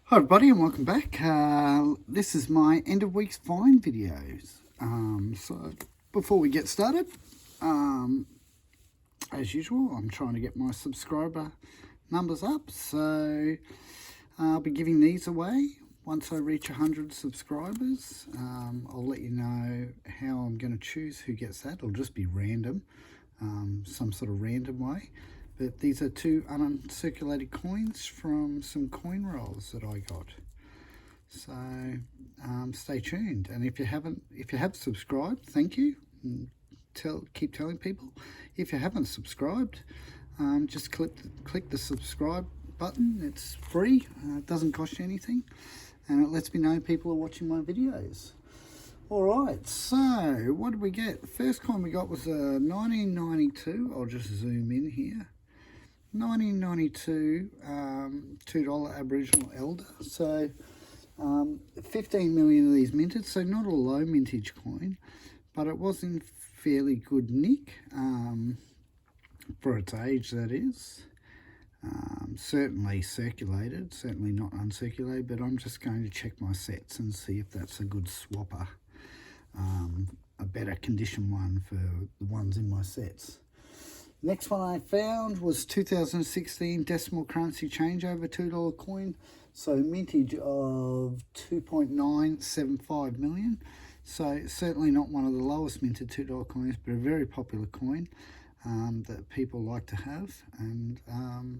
Hi everybody and welcome back. This is my end of week's find videos. So before we get started, as usual, I'm trying to get my subscriber numbers up. So I'll be giving these away once I reach 100 subscribers. I'll let you know how I'm going to choose who gets that. It'll just be random, some sort of random way. But these are two uncirculated coins from some coin rolls that I got. So stay tuned. And if you have subscribed, thank you. And keep telling people. If you haven't subscribed, just click the subscribe button. It's free. It doesn't cost you anything, and it lets me know people are watching my videos. Alright, so what did we get? The first coin we got was a 1992. I'll just zoom in here. 1992 $2 Aboriginal Elder. So 15 million of these minted, so not a low mintage coin, but it was in fairly good nick for its age, that is. Certainly circulated, certainly not uncirculated, but I'm just going to check my sets and see if that's a good swapper, a better condition one for the ones in my sets. Next one I found was 2016 decimal currency changeover $2 coin. So mintage of 2.975 million. So certainly not one of the lowest minted $2 coins, but a very popular coin that people like to have, and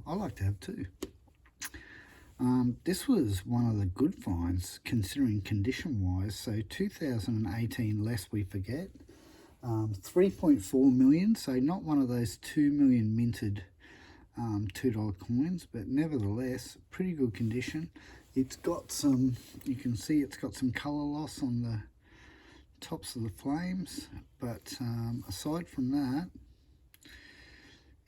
I like to have too. This was one of the good finds considering condition wise. So 2018, lest we forget. 3.4 million, so not one of those 2 million minted $2 coins, but nevertheless pretty good condition. It's got some, you can see it's got some color loss on the tops of the flames, but aside from that,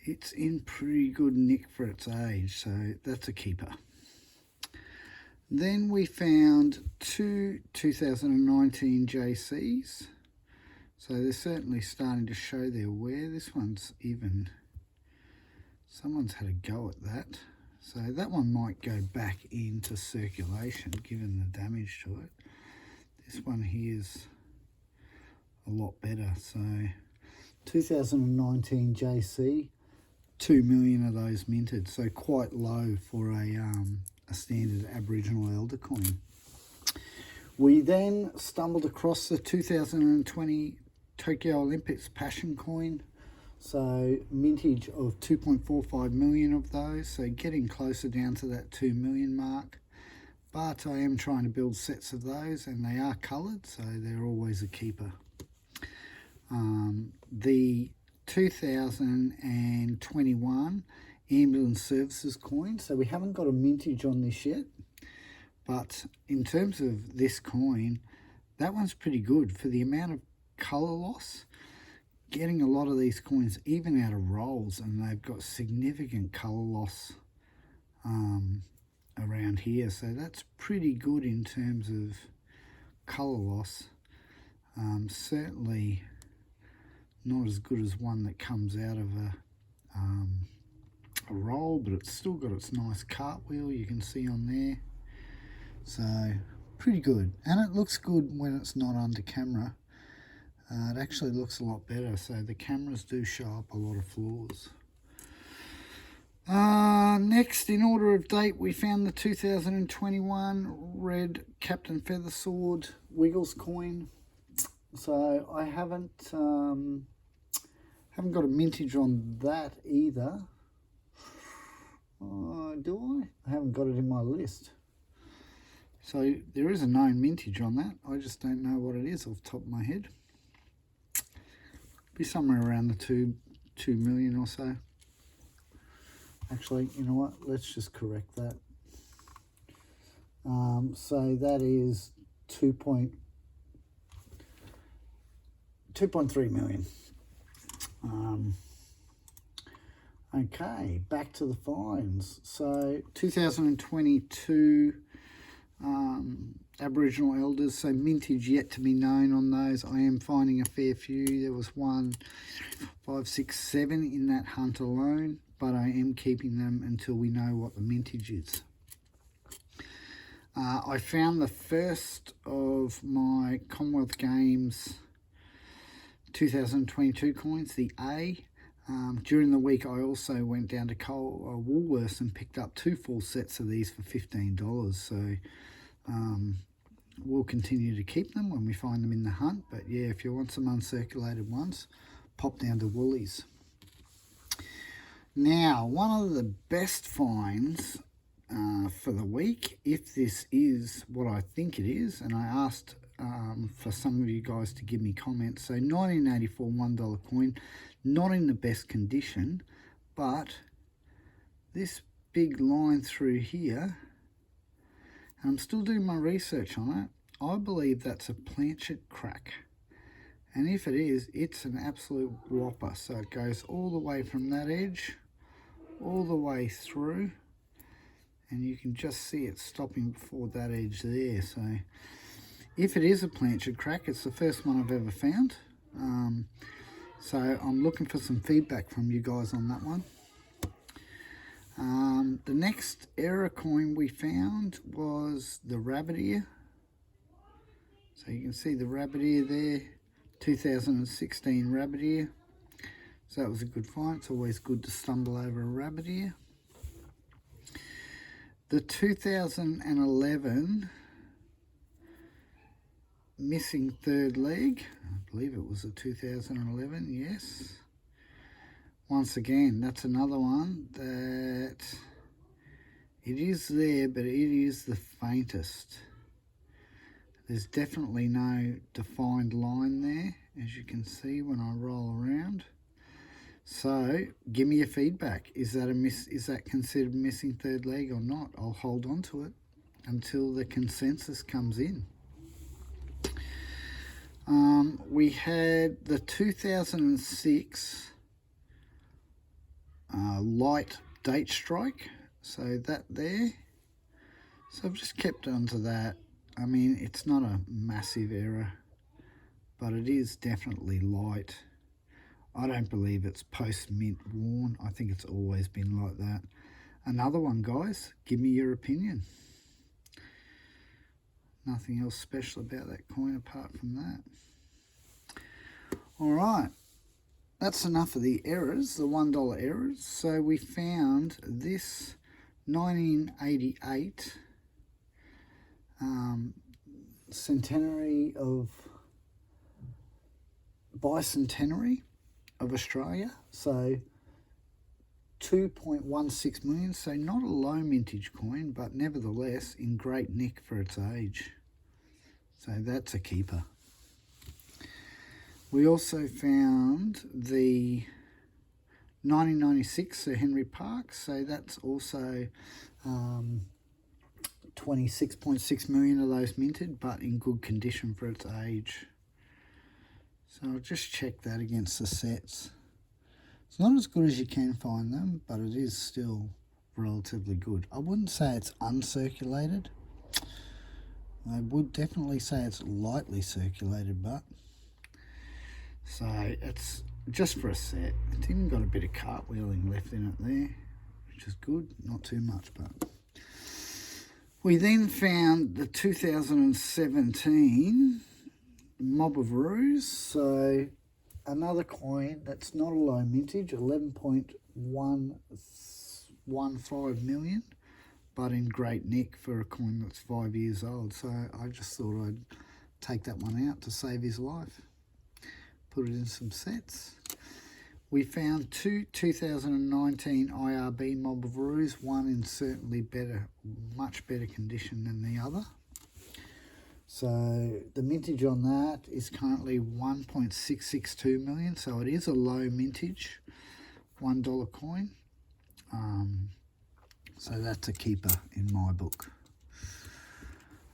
it's in pretty good nick for its age, so that's a keeper. Then we found two 2019 JCs. So they're certainly starting to show their wear. This one's even, someone's had a go at that. So that one might go back into circulation given the damage to it. This one here's a lot better. So 2019 JC, 2 million of those minted. So quite low for a standard Aboriginal Elder coin. We then stumbled across the 2020 Tokyo Olympics Passion coin, so mintage of 2.45 million of those, so getting closer down to that 2 million mark. But I am trying to build sets of those, and they are coloured, so they're always a keeper. The 2021 Ambulance Services coin, so we haven't got a mintage on this yet, but in terms of this coin, that one's pretty good for the amount of colour loss. Getting a lot of these coins even out of rolls, and they've got significant colour loss around here, so that's pretty good in terms of colour loss. Certainly not as good as one that comes out of a roll, but it's still got its nice cartwheel you can see on there. So pretty good, and it looks good when it's not under camera. It actually looks a lot better, so the cameras do show up a lot of flaws. Next, in order of date, we found the 2021 red Captain Feathersword Wiggles coin. So I haven't got a mintage on that either. Do I? I haven't got it in my list. So there is a known mintage on that. I just don't know what it is off the top of my head. Be somewhere around the 2 million or so. Actually, you know what? Let's just correct that. So that is 2.3 million. Okay, back to the finds. So 2022 Aboriginal Elders, so mintage yet to be known on those. I am finding a fair few. There was 1, 5, 6, 7 in that hunt alone, but I am keeping them until we know what the mintage is. I found the first of my Commonwealth Games 2022 coins, the A. During the week, I also went down to Woolworths and picked up 2 full sets of these for $15. So we'll continue to keep them when we find them in the hunt. But yeah, if you want some uncirculated ones, pop down to Woolies. Now, one of the best finds for the week, if this is what I think it is, and I asked for some of you guys to give me comments. So 1984 $1 coin, not in the best condition, but this big line through here, and I'm still doing my research on it. I believe that's a planchet crack, and if it is, it's an absolute whopper. So it goes all the way from that edge all the way through, and you can just see it stopping before that edge there. So if it is a planchet crack, it's the first one I've ever found. So I'm looking for some feedback from you guys on that one. The next error coin we found was the rabbit ear. So you can see the rabbit ear there, 2016 rabbit ear. So that was a good find. It's always good to stumble over a rabbit ear. The 2011 missing third leg, I believe it was a 2011, yes. Once again, that's another one that it is there, but it is the faintest. There's definitely no defined line there, as you can see when I roll around. So give me your feedback. Is that considered missing third leg or not? I'll hold on to it until the consensus comes in. We had the 2006 light date strike. So that there. So I've just kept on to that. I mean, it's not a massive error, but it is definitely light. I don't believe it's post-mint worn. I think it's always been like that. Another one, guys. Give me your opinion. Nothing else special about that coin apart from that. All right. That's enough of the errors, the $1 errors. So we found this 1988 bicentenary of Australia, so 2.16 million, so not a low mintage coin, but nevertheless in great nick for its age. So that's a keeper. We also found the 1996 Sir Henry Park, so that's also 26.6 million of those minted, but in good condition for its age. So I'll just check that against the sets. It's not as good as you can find them, but it is still relatively good. I wouldn't say it's uncirculated. I would definitely say it's lightly circulated, but so it's just for a set. It's even got a bit of cartwheeling left in it there, which is good. Not too much, but we then found the 2017 Mob of Roos, so another coin that's not a low mintage, 11.115 million, but in great nick for a coin that's 5 years old. So I just thought I'd take that one out to save his life. Put it in some sets. We found 2 2019 IRB Mob of Roos, one in certainly much better condition than the other. So the mintage on that is currently 1.662 million, so it is a low mintage $1 coin. So that's a keeper in my book.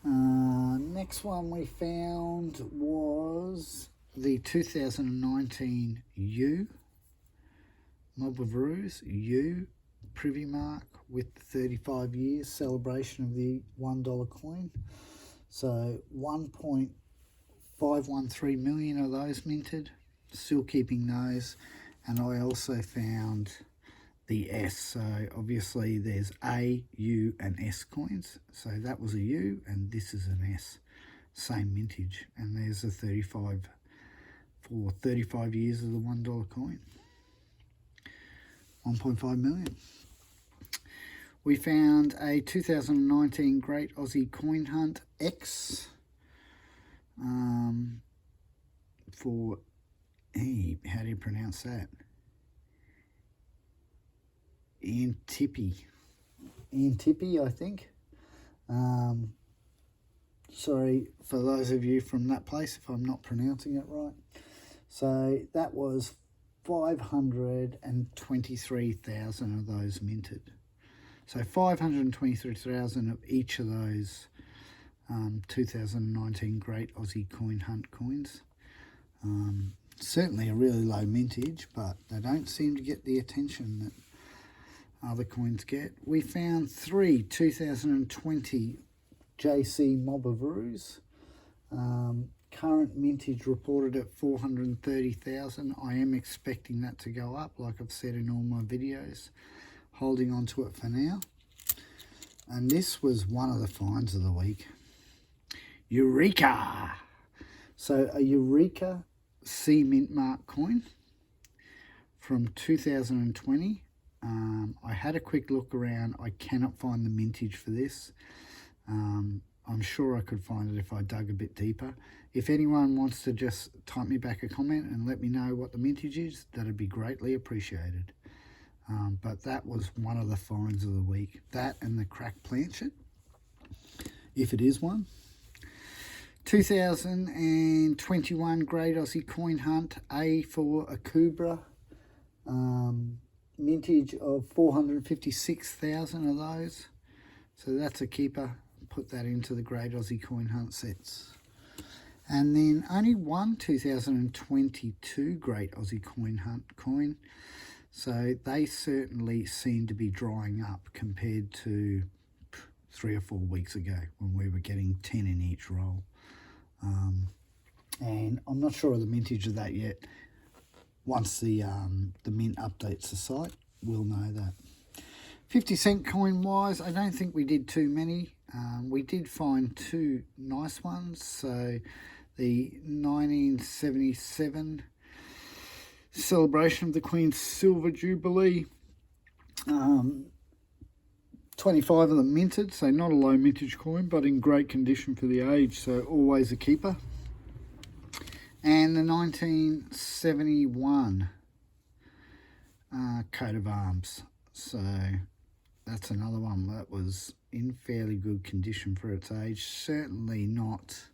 Next one we found was the 2019 U Mob of Roos, U Privy Mark with 35 years celebration of the $1 coin. So 1.513 million of those minted, still keeping those. And I also found the S. So obviously there's A, U and S coins. So that was a U and this is an S. Same mintage. And there's a 35 for 35 years of the $1 coin. 1.5 million. We found a 2019 Great Aussie Coin Hunt X for, how do you pronounce that? Antipi, I think. Sorry for those of you from that place if I'm not pronouncing it right. So that was 523,000 of those minted. So 523,000 of each of those 2019 Great Aussie Coin Hunt coins. Certainly a really low mintage, but they don't seem to get the attention that other coins get. We found 3 2020 JC Mobaroos. Current mintage reported at 430,000. I am expecting that to go up, like I've said in all my videos. Holding on to it for now. And this was one of the finds of the week. Eureka! So a Eureka C Mint Mark coin from 2020. I had a quick look around. I cannot find the mintage for this. I'm sure I could find it if I dug a bit deeper. If anyone wants to just type me back a comment and let me know what the mintage is, that'd be greatly appreciated. But that was one of the finds of the week. That and the cracked planchet, if it is one. 2021 Great Aussie Coin Hunt A for a Kubra. Mintage of 456,000 of those. So that's a keeper. Put that into the Great Aussie Coin Hunt sets. And then only one 2022 Great Aussie Coin Hunt coin. So they certainly seem to be drying up compared to 3 or 4 weeks ago when we were getting 10 in each roll. And I'm not sure of the mintage of that yet. Once the mint updates the site, we'll know that. 50 cent coin wise, I don't think we did too many. We did find 2 nice ones. So the 1977 celebration of the Queen's Silver Jubilee. 25 of them minted, so not a low mintage coin, but in great condition for the age, so always a keeper. And the 1971 coat of arms. So that's another one that was in fairly good condition for its age. Certainly not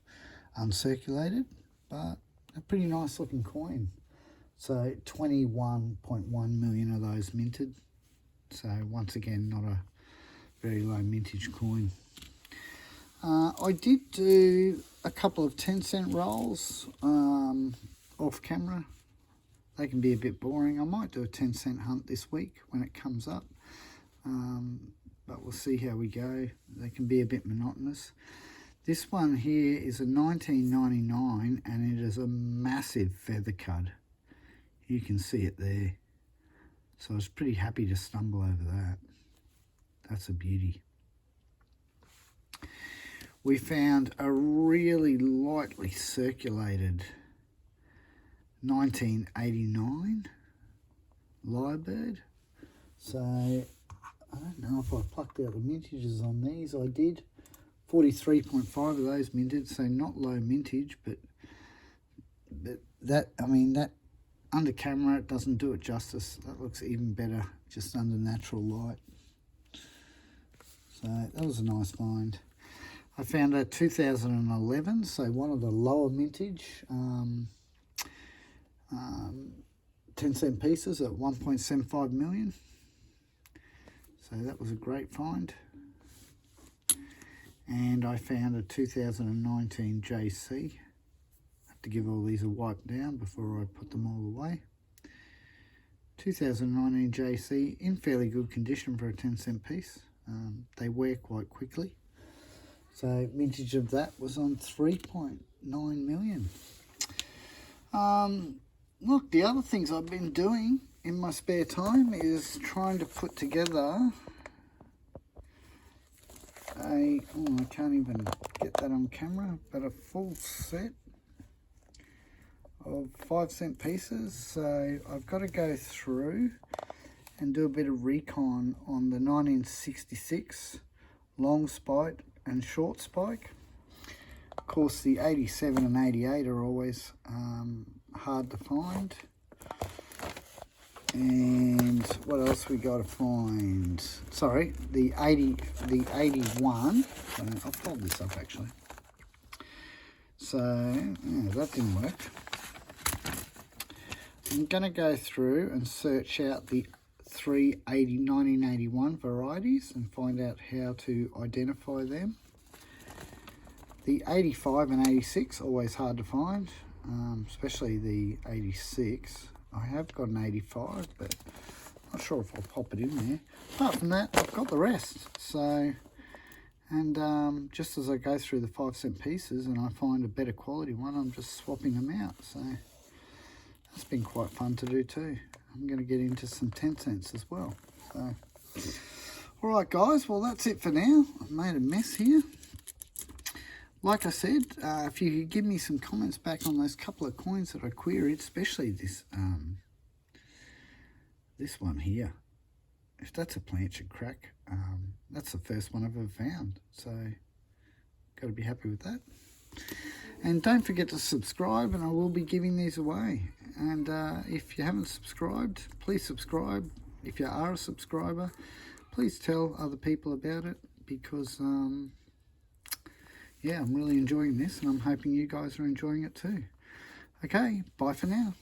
uncirculated, but a pretty nice looking coin. So 21.1 million of those minted. So once again, not a very low mintage coin. I did do a couple of 10-cent rolls off camera. They can be a bit boring. I might do a 10-cent hunt this week when it comes up. But we'll see how we go. They can be a bit monotonous. This one here is a 1999 and it is a massive feather cud. You can see it there. So I was pretty happy to stumble over that. That's a beauty. We found a really lightly circulated 1989 Lyrebird. So I don't know if I plucked out the mintages on these. I did. 43.5 of those minted, so not low mintage, but that, I mean, that under camera it doesn't do it justice. That looks even better just under natural light. So that was a nice find. I found a 2011, so one of the lower mintage 10-cent pieces at 1.75 million. So that was a great find. And I found a 2019 JC. I have to give all these a wipe down before I put them all away. 2019 JC in fairly good condition for a 10-cent piece. They wear quite quickly. So mintage of that was on 3.9 million. Look, the other things I've been doing in my spare time is trying to put together I can't even get that on camera, but a full set of 5-cent pieces. So I've got to go through and do a bit of recon on the 1966 long spike and short spike. Of course, the 87 and 88 are always hard to find. And what else we got to find? Sorry, the 81. So I'll fold this up actually. So yeah, that didn't work. I'm going to go through and search out the 1981 varieties and find out how to identify them. The 85 and 86 always hard to find, especially the 86. I have got an 85, but not sure if I'll pop it in there. Apart from that, I've got the rest. So, and just as I go through the 5-cent pieces and I find a better quality one, I'm just swapping them out. So that's been quite fun to do too. I'm going to get into some 10 cents as well. So, all right, guys. Well, that's it for now. I've made a mess here. Like I said, if you could give me some comments back on those couple of coins that I queried, especially this this one here. If that's a plant should crack, that's the first one I've ever found. So, got to be happy with that. And don't forget to subscribe, and I will be giving these away. And if you haven't subscribed, please subscribe. If you are a subscriber, please tell other people about it, because yeah, I'm really enjoying this, and I'm hoping you guys are enjoying it too. Okay, bye for now.